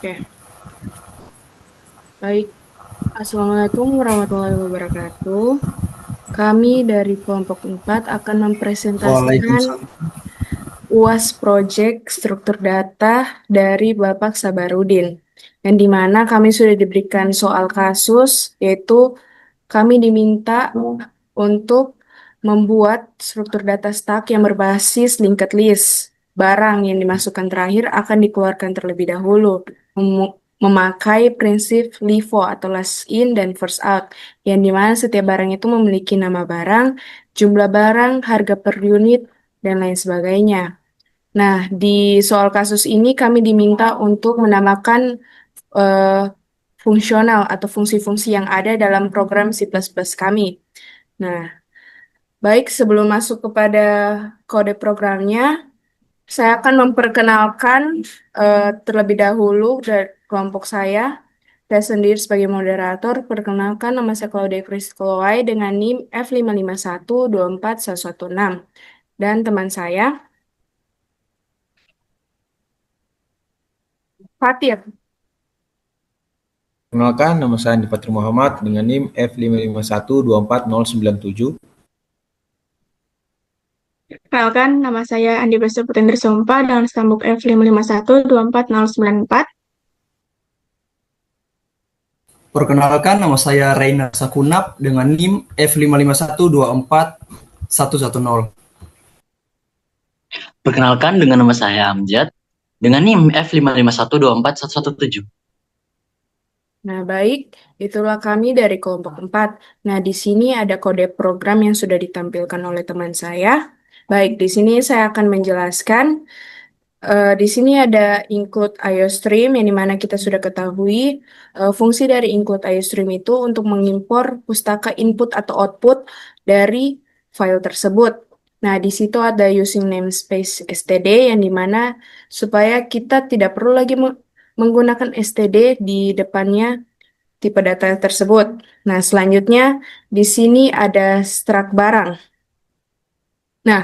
Oke, baik. Assalamualaikum warahmatullahi wabarakatuh. Kami dari kelompok 4 akan mempresentasikan Waalaikumsalam. UAS Project Struktur Data dari Bapak Sabarudin. Yang dimana kami sudah diberikan soal kasus, yaitu kami diminta untuk membuat struktur data stack yang berbasis linked list. Barang yang dimasukkan terakhir akan dikeluarkan terlebih dahulu, memakai prinsip LIFO atau last in dan first out, yang dimana setiap barang itu memiliki nama barang, jumlah barang, harga per unit, dan lain sebagainya. Nah, di soal kasus ini kami diminta untuk menambahkan eh, fungsional atau fungsi-fungsi yang ada dalam program C++ kami. Nah, baik sebelum masuk kepada kode programnya, saya akan memperkenalkan terlebih dahulu dari kelompok saya. Saya sendiri sebagai moderator, perkenalkan nama saya Claudia Kriskolowai dengan NIM F551241116. Dan teman saya, Fatir. Perkenalkan, nama saya Andi Fatri Muhammad dengan NIM F551249097. Perkenalkan, nama saya Andi Besa Putendra Sompa dengan stambuk F551244094. Perkenalkan, nama saya Reina Sakunap dengan NIM F551241110. Perkenalkan dengan nama saya Amjad dengan NIM F551241117. Nah, baik, itulah kami dari kelompok 4. Nah, di sini ada kode program yang sudah ditampilkan oleh teman saya. Baik, di sini saya akan menjelaskan. Di sini ada include IOStream yang dimana kita sudah ketahui fungsi dari include IOStream itu untuk mengimpor pustaka input atau output dari file tersebut. Nah, di situ ada using namespace std yang dimana supaya kita tidak perlu lagi menggunakan std di depannya tipe data tersebut. Nah, selanjutnya di sini ada struct barang. Nah,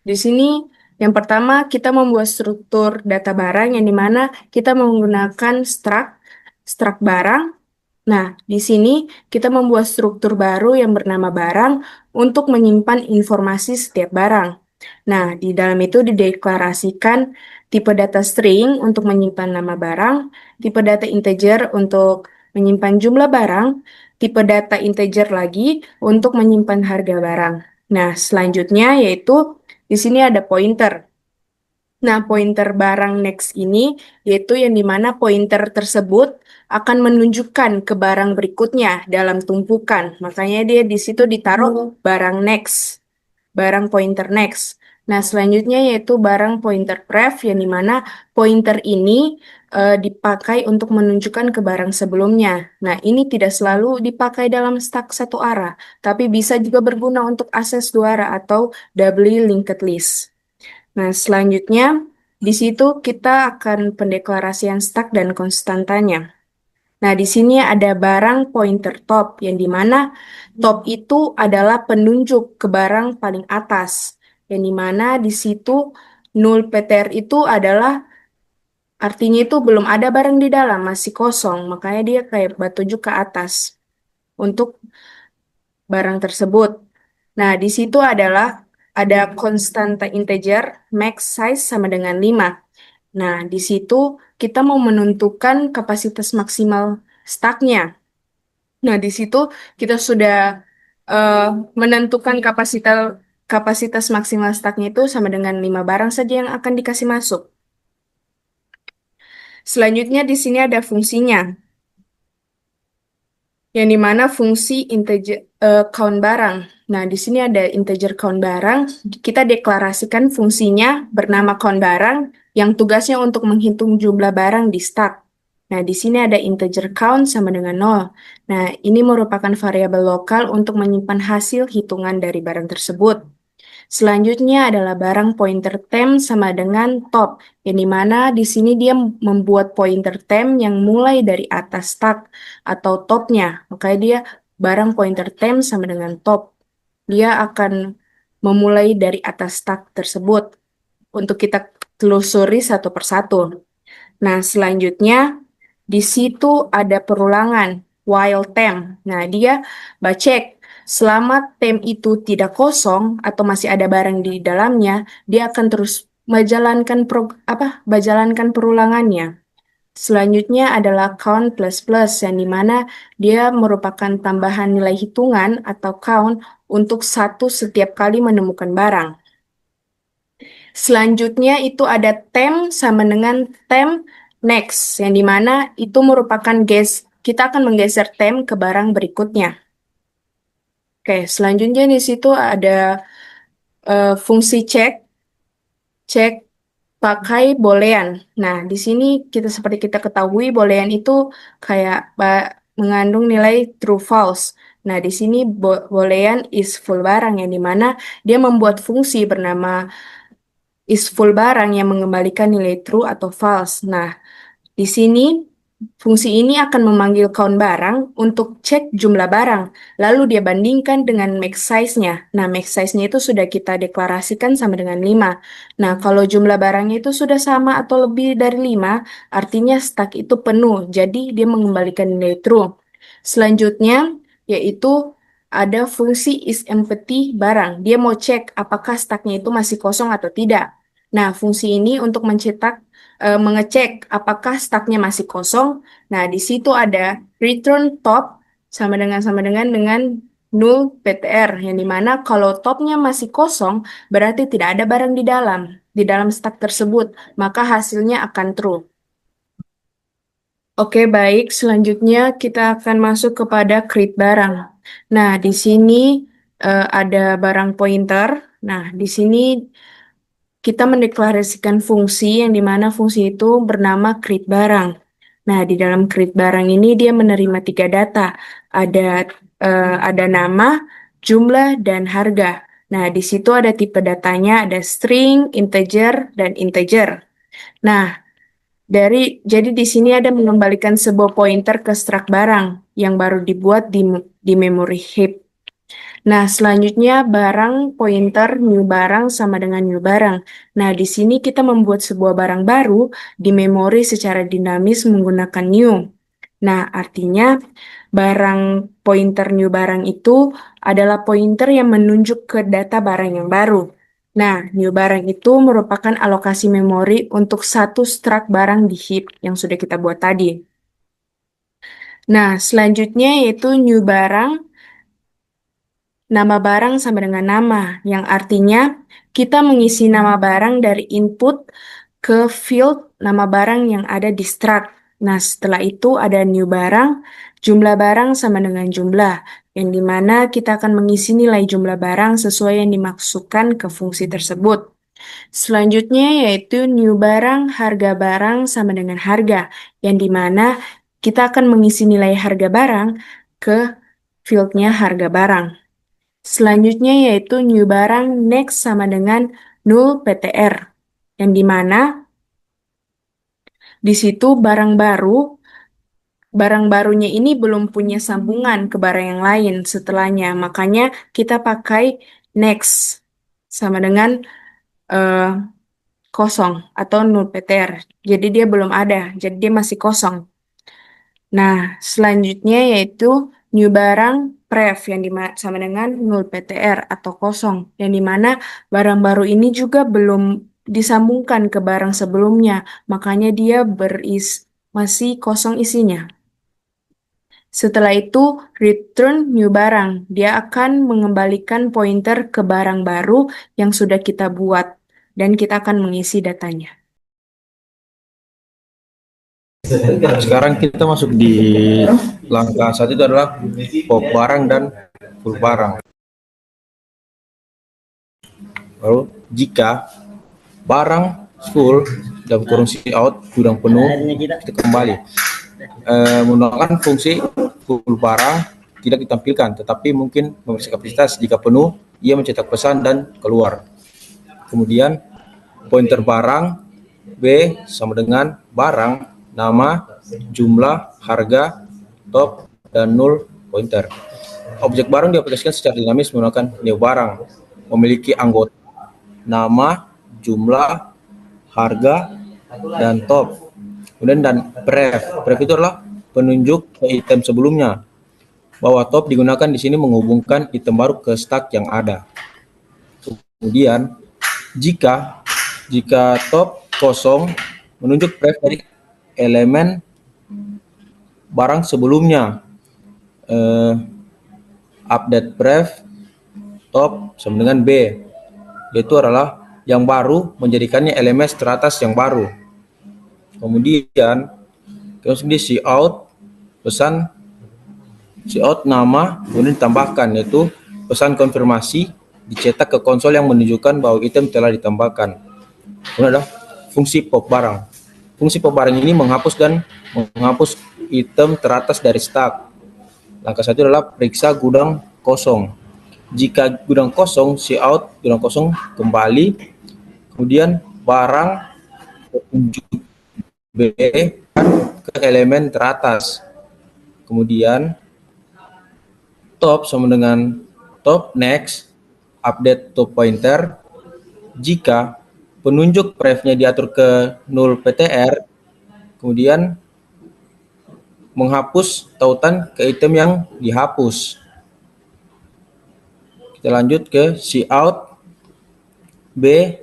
di sini yang pertama kita membuat struktur data barang yang dimana kita menggunakan struct barang. Nah, di sini kita membuat struktur baru yang bernama barang untuk menyimpan informasi setiap barang. Nah, di dalam itu dideklarasikan tipe data string untuk menyimpan nama barang, tipe data integer untuk menyimpan jumlah barang, tipe data integer lagi untuk menyimpan harga barang. Nah, selanjutnya yaitu di sini ada pointer. Nah, pointer barang next ini yaitu yang dimana pointer tersebut akan menunjukkan ke barang berikutnya dalam tumpukan. Makanya dia di situ ditaruh barang next, barang pointer next. Nah, selanjutnya yaitu barang pointer pref yang dimana pointer ini dipakai untuk menunjukkan ke barang sebelumnya. Nah, ini tidak selalu dipakai dalam stack satu arah, tapi bisa juga berguna untuk akses dua arah atau doubly linked list. Nah, selanjutnya di situ kita akan pendeklarasian stack dan konstantanya. Nah, di sini ada barang pointer top, yang dimana top itu adalah penunjuk ke barang paling atas, yang dimana di situ null PTR itu adalah artinya itu belum ada barang di dalam, masih kosong, makanya dia kayak bertunjuk ke atas untuk barang tersebut. Nah, di situ adalah ada konstanta integer max size sama dengan 5. Nah, di situ kita mau menentukan kapasitas maksimal stacknya. Nah, di situ kita sudah eh, menentukan kapasitas maksimal stacknya itu sama dengan 5 barang saja yang akan dikasih masuk. Selanjutnya di sini ada fungsinya, yang dimana fungsi integer count barang. Nah, di sini ada integer count barang. Kita deklarasikan fungsinya bernama count barang yang tugasnya untuk menghitung jumlah barang di stack. Nah, di sini ada integer count sama dengan 0. Nah, ini merupakan variabel lokal untuk menyimpan hasil hitungan dari barang tersebut. Selanjutnya adalah barang pointer temp sama dengan top, yang dimana di sini dia membuat pointer temp yang mulai dari atas stack atau topnya. Makanya dia barang pointer temp sama dengan top. Dia akan memulai dari atas stack tersebut untuk kita telusuri satu persatu. Nah, selanjutnya di situ ada perulangan while temp. Nah, dia cek selama temp itu tidak kosong atau masih ada barang di dalamnya, dia akan terus menjalankan perulangannya. Selanjutnya adalah count plus plus yang dimana dia merupakan tambahan nilai hitungan atau count untuk satu setiap kali menemukan barang. Selanjutnya itu ada temp sama dengan temp next yang dimana itu merupakan kita akan menggeser temp ke barang berikutnya. Oke, selanjutnya di situ ada fungsi cek pakai boolean. Nah, di sini seperti kita ketahui boolean itu kayak mengandung nilai true false. Nah, di sini boolean is full barang yang dimana dia membuat fungsi bernama is full barang yang mengembalikan nilai true atau false. Nah, di sini fungsi ini akan memanggil count barang untuk cek jumlah barang, lalu dia bandingkan dengan max size-nya. Nah, max size-nya itu sudah kita deklarasikan sama dengan 5. Nah, kalau jumlah barangnya itu sudah sama atau lebih dari 5, artinya stack itu penuh, jadi dia mengembalikan nilai true. Selanjutnya, yaitu ada fungsi is empty barang. Dia mau cek apakah stacknya itu masih kosong atau tidak. Nah, fungsi ini untuk mengecek apakah stacknya masih kosong. Nah, di situ ada return top dengan null PTR yang dimana kalau topnya masih kosong berarti tidak ada barang di dalam stack tersebut, maka hasilnya akan true. Oke, baik. Selanjutnya kita akan masuk kepada create barang. Nah, di sini ada barang pointer. Nah, di sini kita mendeklarasikan fungsi yang dimana fungsi itu bernama create barang. Nah, di dalam create barang ini dia menerima 3 data. Ada nama, jumlah, dan harga. Nah, di situ ada tipe datanya, ada string, integer, dan integer. Nah, jadi di sini ada mengembalikan sebuah pointer ke struct barang yang baru dibuat di memory heap. Nah, selanjutnya barang pointer new barang sama dengan new barang. Nah, di sini kita membuat sebuah barang baru di memori secara dinamis menggunakan new. Nah, artinya barang pointer new barang itu adalah pointer yang menunjuk ke data barang yang baru. Nah, new barang itu merupakan alokasi memori untuk satu struct barang di heap yang sudah kita buat tadi. Nah, selanjutnya yaitu new barang. Nama barang sama dengan nama, yang artinya kita mengisi nama barang dari input ke field nama barang yang ada di struct. Nah, setelah itu ada new barang, jumlah barang sama dengan jumlah, yang dimana kita akan mengisi nilai jumlah barang sesuai yang dimaksudkan ke fungsi tersebut. Selanjutnya yaitu new barang, harga barang sama dengan harga, yang dimana kita akan mengisi nilai harga barang ke fieldnya harga barang. Selanjutnya yaitu new barang next sama dengan null PTR, yang dimana di situ barang barunya ini belum punya sambungan ke barang yang lain setelahnya, makanya kita pakai next sama dengan eh, kosong atau null PTR. Jadi dia belum ada, jadi dia masih kosong. Nah, selanjutnya yaitu new barang pref yang sama dengan null PTR atau kosong, yang dimana barang baru ini juga belum disambungkan ke barang sebelumnya, makanya dia masih kosong isinya. Setelah itu, return new barang. Dia akan mengembalikan pointer ke barang baru yang sudah kita buat, dan kita akan mengisi datanya. Sekarang kita masuk di langkah 1 itu adalah pop barang dan full barang. Lalu jika barang full dalam kurung out gudang penuh, kita kembali menggunakan fungsi full barang tidak ditampilkan, tetapi mungkin memeriksa kapasitas. Jika penuh, ia mencetak pesan dan keluar. Kemudian pointer barang B sama dengan barang, nama, jumlah, harga, top, dan null pointer. Objek barang diaplikasikan secara dinamis menggunakan new barang, memiliki anggota nama, jumlah, harga, dan top. Kemudian dan pref. Pref itu adalah penunjuk ke item sebelumnya. Bahwa top digunakan di sini menghubungkan item baru ke stack yang ada. Kemudian jika top kosong menunjuk pref dari elemen barang sebelumnya. Update pref top sama dengan B, yaitu adalah yang baru menjadikannya elemen teratas yang baru. Kemudian di cout pesan cout nama kemudian ditambahkan, yaitu pesan konfirmasi dicetak ke konsol yang menunjukkan bahwa item telah ditambahkan. Kemudian ada fungsi pop barang. Fungsi pop barang ini menghapus item teratas dari stack. Langkah 1 adalah periksa gudang kosong. Jika gudang kosong, cout gudang kosong kembali, kemudian barang petunjuk B ke elemen teratas. Kemudian top sama dengan top next, update top pointer. Jika penunjuk prefnya diatur ke null PTR, kemudian menghapus tautan ke item yang dihapus. Kita lanjut ke cout B,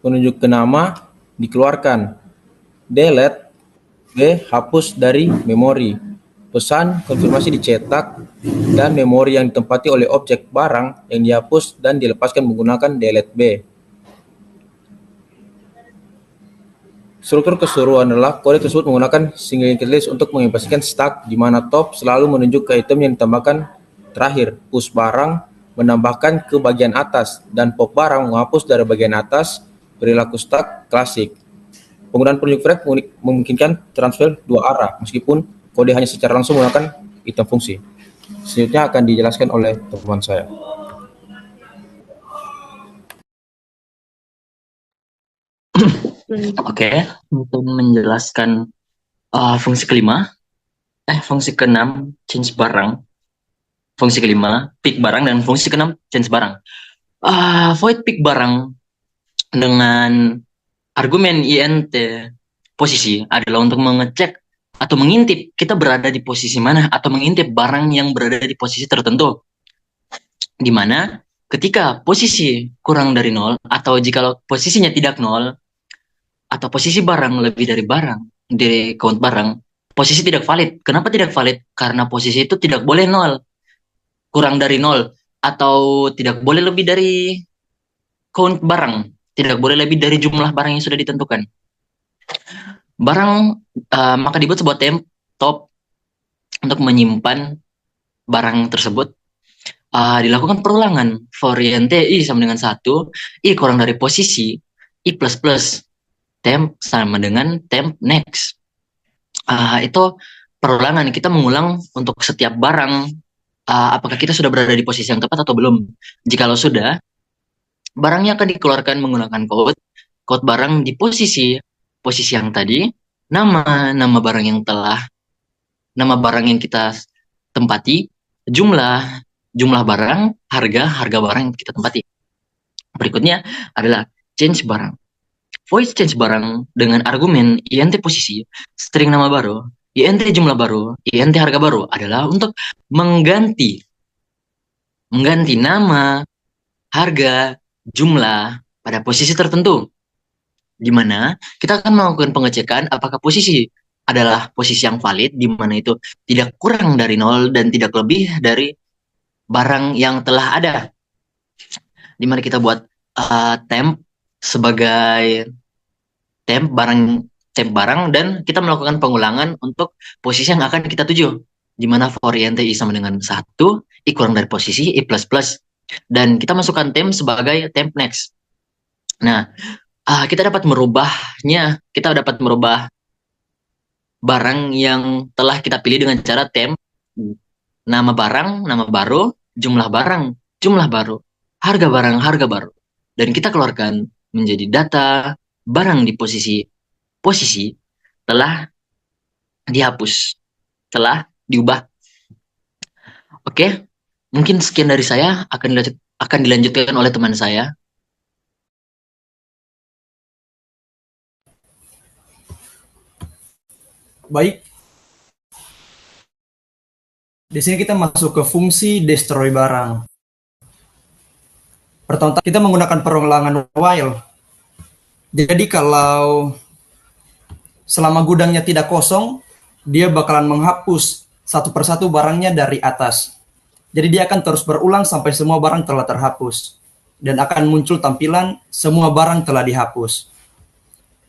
penunjuk ke nama dikeluarkan. Delete B, hapus dari memori. Pesan konfirmasi dicetak dan memori yang ditempati oleh objek barang yang dihapus dan dilepaskan menggunakan delete B. Struktur keseluruhan adalah kode tersebut menggunakan single linked list untuk mengimplementasikan stack, di mana top selalu menunjuk ke item yang ditambahkan terakhir. Push barang menambahkan ke bagian atas, dan pop barang menghapus dari bagian atas. Perilaku stack klasik. Penggunaan penunjuk frag memungkinkan transfer dua arah, meskipun kode hanya secara langsung menggunakan item fungsi. Selanjutnya akan dijelaskan oleh teman saya. Oke, untuk menjelaskan fungsi kelima, fungsi keenam change barang, fungsi kelima pick barang, dan fungsi keenam change barang. Void pick barang dengan argumen int posisi adalah untuk mengecek atau mengintip kita berada di posisi mana, atau mengintip barang yang berada di posisi tertentu, di mana ketika posisi kurang dari 0, atau jika posisinya tidak 0, atau posisi barang lebih dari count barang, posisi tidak valid. Kenapa tidak valid? Karena posisi itu tidak boleh 0, kurang dari 0, atau tidak boleh lebih dari count barang, tidak boleh lebih dari jumlah barang yang sudah ditentukan. Barang maka dibuat sebuah temp top untuk menyimpan barang tersebut. Dilakukan perulangan for int i sama dengan 1, i kurang dari posisi, i plus plus temp sama dengan temp next. Itu perulangan, kita mengulang untuk setiap barang, apakah kita sudah berada di posisi yang tepat atau belum. Jikalau sudah, barangnya akan dikeluarkan menggunakan code barang di posisi yang tadi, nama barang yang kita tempati, jumlah barang, harga barang yang kita tempati. Berikutnya adalah change barang. Void change barang dengan argumen int posisi, string nama baru, int jumlah baru, int harga baru adalah untuk mengganti nama, harga, jumlah pada posisi tertentu, di mana kita akan melakukan pengecekan apakah posisi adalah posisi yang valid, di mana itu tidak kurang dari 0 dan tidak lebih dari barang yang telah ada, di mana kita buat temp sebagai temp barang, dan kita melakukan pengulangan untuk posisi yang akan kita tuju, di mana for int i sama dengan 1, i kurang dari posisi, i plus plus, dan kita masukkan temp sebagai temp next. Nah, kita dapat merubah barang yang telah kita pilih dengan cara temp nama baru, jumlah baru, harga baru, dan kita keluarkan menjadi data barang di posisi telah dihapus, telah diubah. Oke, mungkin sekian dari saya, akan dilanjutkan oleh teman saya. Baik, di sini kita masuk ke fungsi destroy barang. Pertama, kita menggunakan perulangan while. Jadi kalau selama gudangnya tidak kosong, dia bakalan menghapus satu persatu barangnya dari atas. Jadi dia akan terus berulang sampai semua barang telah terhapus. Dan akan muncul tampilan semua barang telah dihapus.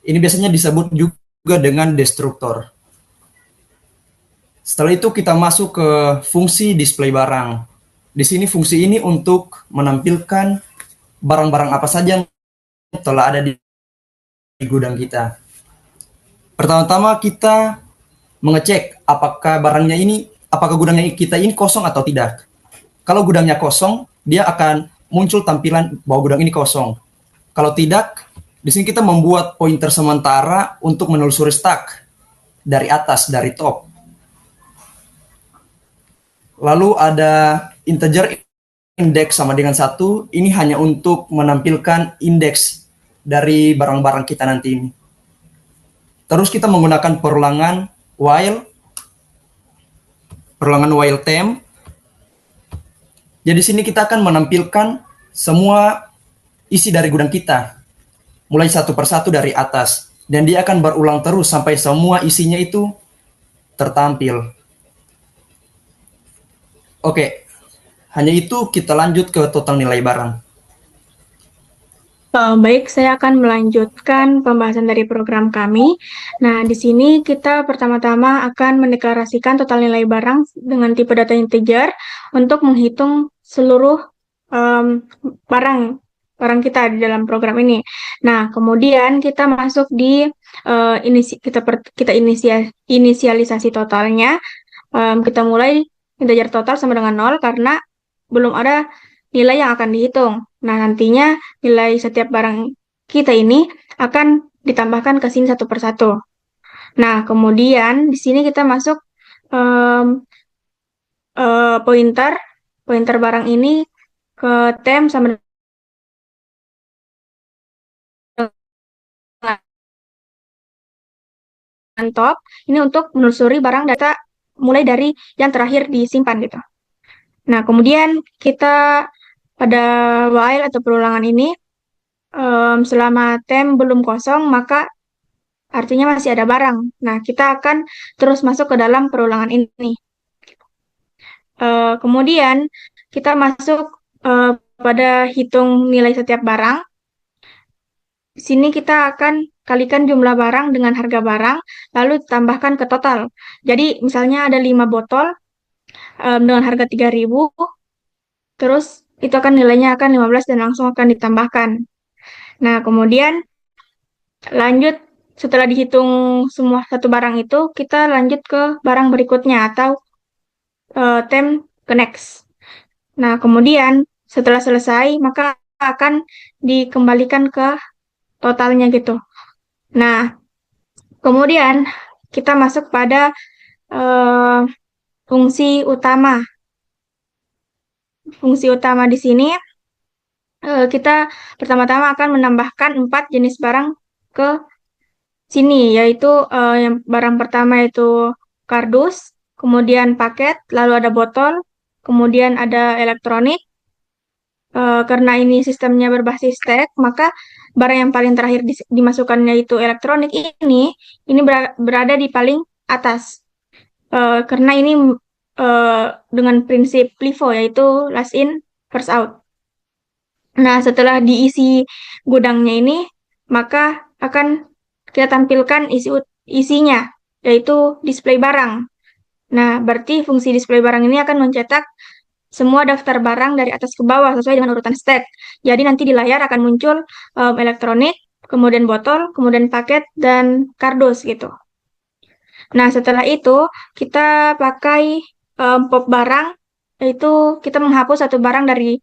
Ini biasanya disebut juga dengan destruktor. Setelah itu kita masuk ke fungsi display barang. Di sini fungsi ini untuk menampilkan barang-barang apa saja yang telah ada di gudang kita. Pertama-tama kita mengecek apakah gudangnya kita ini kosong atau tidak. Kalau gudangnya kosong, dia akan muncul tampilan bahwa gudang ini kosong. Kalau tidak, di sini kita membuat pointer sementara untuk menelusuri stack dari atas, dari top. Lalu ada integer index sama dengan 1, ini hanya untuk menampilkan indeks dari barang-barang kita nanti ini. Terus kita menggunakan perulangan while temp. Jadi sini kita akan menampilkan semua isi dari gudang kita, mulai satu persatu dari atas, dan dia akan berulang terus sampai semua isinya itu tertampil. Oke, hanya itu, kita lanjut ke total nilai barang. Baik, saya akan melanjutkan pembahasan dari program kami. Nah, di sini kita pertama-tama akan mendeklarasikan total nilai barang dengan tipe data integer untuk menghitung seluruh barang kita di dalam program ini. Nah, kemudian kita masuk di inisialisasi totalnya. Kita mulai integer total sama dengan 0 karena belum ada nilai yang akan dihitung. Nah, nantinya nilai setiap barang kita ini akan ditambahkan ke sini satu persatu. Nah, kemudian di sini kita masuk pointer barang ini ke temp sama dengan top. Ini untuk menelusuri barang data mulai dari yang terakhir disimpan gitu. Nah, kemudian kita pada while atau perulangan ini, selama temp belum kosong, maka artinya masih ada barang. Nah, kita akan terus masuk ke dalam perulangan ini. Kemudian kita masuk pada hitung nilai setiap barang. Di sini kita akan kalikan jumlah barang dengan harga barang, lalu tambahkan ke total. Jadi, misalnya ada 5 botol dengan harga 3.000, terus itu akan nilainya akan 15 dan langsung akan ditambahkan. Nah, kemudian lanjut setelah dihitung semua satu barang itu, kita lanjut ke barang berikutnya atau temp ke next. Nah, kemudian setelah selesai, maka akan dikembalikan ke totalnya gitu. Nah, kemudian kita masuk pada fungsi utama. Fungsi utama di sini kita pertama-tama akan menambahkan 4 jenis barang ke sini, yaitu yang barang pertama itu kardus, kemudian paket, lalu ada botol, kemudian ada elektronik. Karena ini sistemnya berbasis stack, maka barang yang paling terakhir dimasukkannya itu elektronik ini berada di paling atas. Karena ini dengan prinsip LIFO, yaitu last in, first out. Nah, setelah diisi gudangnya ini, maka akan kita tampilkan isinya, yaitu display barang. Nah, berarti fungsi display barang ini akan mencetak semua daftar barang dari atas ke bawah sesuai dengan urutan stack. Jadi nanti di layar akan muncul elektronik, kemudian botol, kemudian paket, dan kardus gitu. Nah, setelah itu kita pakai pop barang, yaitu kita menghapus satu barang dari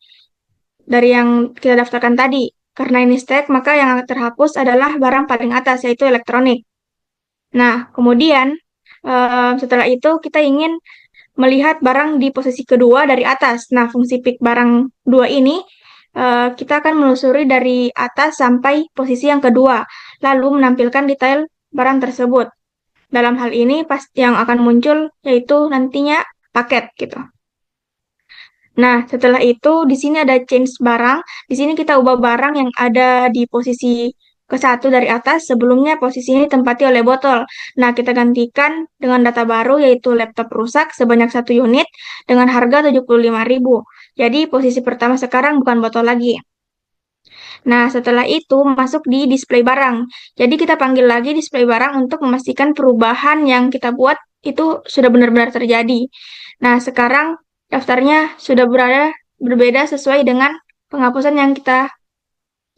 yang kita daftarkan tadi. Karena ini stack, maka yang terhapus adalah barang paling atas, yaitu elektronik. Nah, kemudian setelah itu kita ingin melihat barang di posisi kedua dari atas. Nah, fungsi pick barang 2 ini kita akan menelusuri dari atas sampai posisi yang kedua, lalu menampilkan detail barang tersebut. Dalam hal ini pas yang akan muncul yaitu nantinya paket gitu. Nah, setelah itu di sini ada change barang. Di sini kita ubah barang yang ada di posisi ke satu dari atas. Sebelumnya posisi ini ditempati oleh botol. Nah, kita gantikan dengan data baru yaitu laptop rusak sebanyak 1 unit dengan harga 75.000. Jadi posisi pertama sekarang bukan botol lagi. Nah, setelah itu masuk di display barang. Jadi kita panggil lagi display barang untuk memastikan perubahan yang kita buat itu sudah benar-benar terjadi. Nah, sekarang daftarnya sudah berbeda sesuai dengan penghapusan yang kita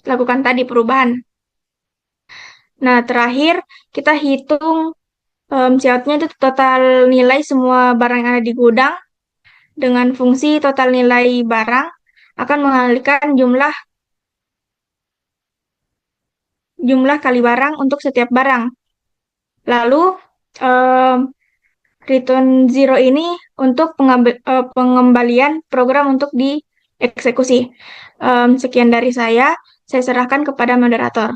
lakukan tadi perubahan. Nah, terakhir kita hitung COT-nya itu total nilai semua barang yang ada di gudang dengan fungsi total nilai barang akan mengalihkan jumlah kali barang untuk setiap barang. Lalu em, return zero ini untuk pengembalian program untuk dieksekusi. Sekian dari saya serahkan kepada moderator.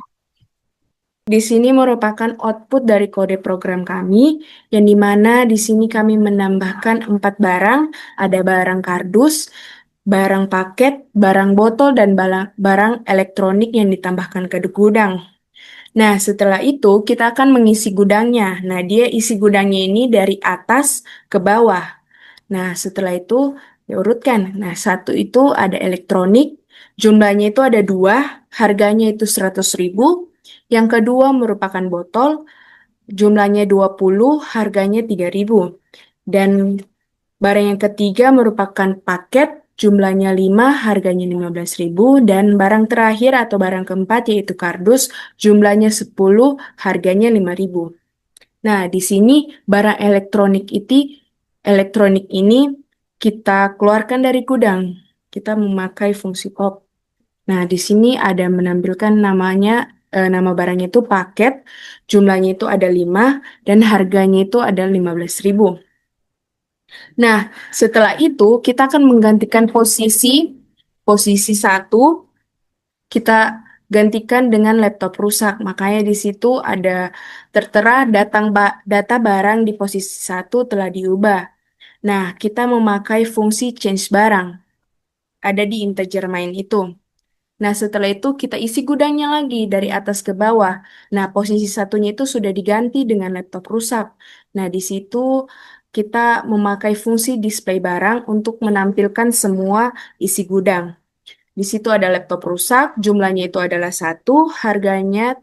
Di sini merupakan output dari kode program kami, yang dimana di sini kami menambahkan 4 barang, ada barang kardus, barang paket, barang botol, dan barang elektronik yang ditambahkan ke gudang. Nah, setelah itu kita akan mengisi gudangnya. Nah, dia isi gudangnya ini dari atas ke bawah. Nah, setelah itu diurutkan. Nah, satu itu ada elektronik, jumlahnya itu ada 2, harganya itu 100.000. Yang kedua merupakan botol, jumlahnya 20, harganya 3.000. Dan barang yang ketiga merupakan paket, jumlahnya 5, harganya 15.000. Dan barang terakhir atau barang keempat yaitu kardus, jumlahnya 10, harganya 5.000. Nah, di sini barang elektronik ini kita keluarkan dari gudang. Kita memakai fungsi pop. Nah, di sini ada menampilkan nama barangnya itu paket, jumlahnya itu ada 5, dan harganya itu ada 15.000. Nah, setelah itu kita akan menggantikan posisi satu, kita gantikan dengan laptop rusak. Makanya di situ ada tertera data barang di posisi satu telah diubah. Nah, kita memakai fungsi change barang. Ada di integer main itu. Nah, setelah itu kita isi gudangnya lagi dari atas ke bawah. Nah, posisi satunya itu sudah diganti dengan laptop rusak. Nah, di situ kita memakai fungsi display barang untuk menampilkan semua isi gudang. Di situ ada laptop rusak, jumlahnya itu adalah 1, harganya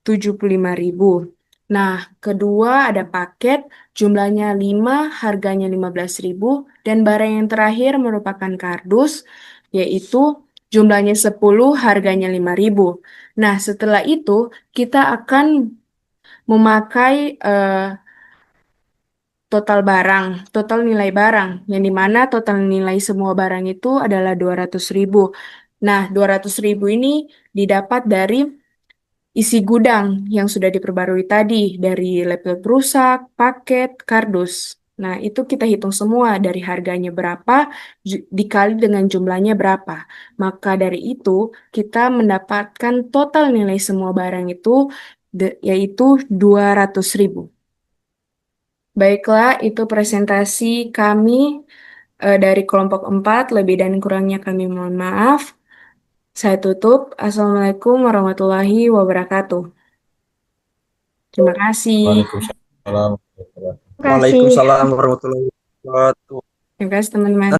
75.000. Nah, kedua ada paket, jumlahnya 5, harganya 15.000. Dan barang yang terakhir merupakan kardus, yaitu jumlahnya 10, harganya 5.000. Nah, setelah itu kita akan memakai total nilai barang, yang dimana total nilai semua barang itu adalah 200.000. Nah, 200.000 ini didapat dari isi gudang yang sudah diperbarui tadi, dari laptop rusak, paket, kardus. Nah, itu kita hitung semua dari harganya berapa dikali dengan jumlahnya berapa. Maka dari itu, kita mendapatkan total nilai semua barang itu yaitu 200.000. Baiklah, itu presentasi kami dari kelompok 4. Lebih dan kurangnya kami mohon maaf. Saya tutup. Assalamualaikum warahmatullahi wabarakatuh. Terima kasih. Waalaikumsalam. Terima kasih. Waalaikumsalam warahmatullahi wabarakatuh. Terima kasih teman-teman.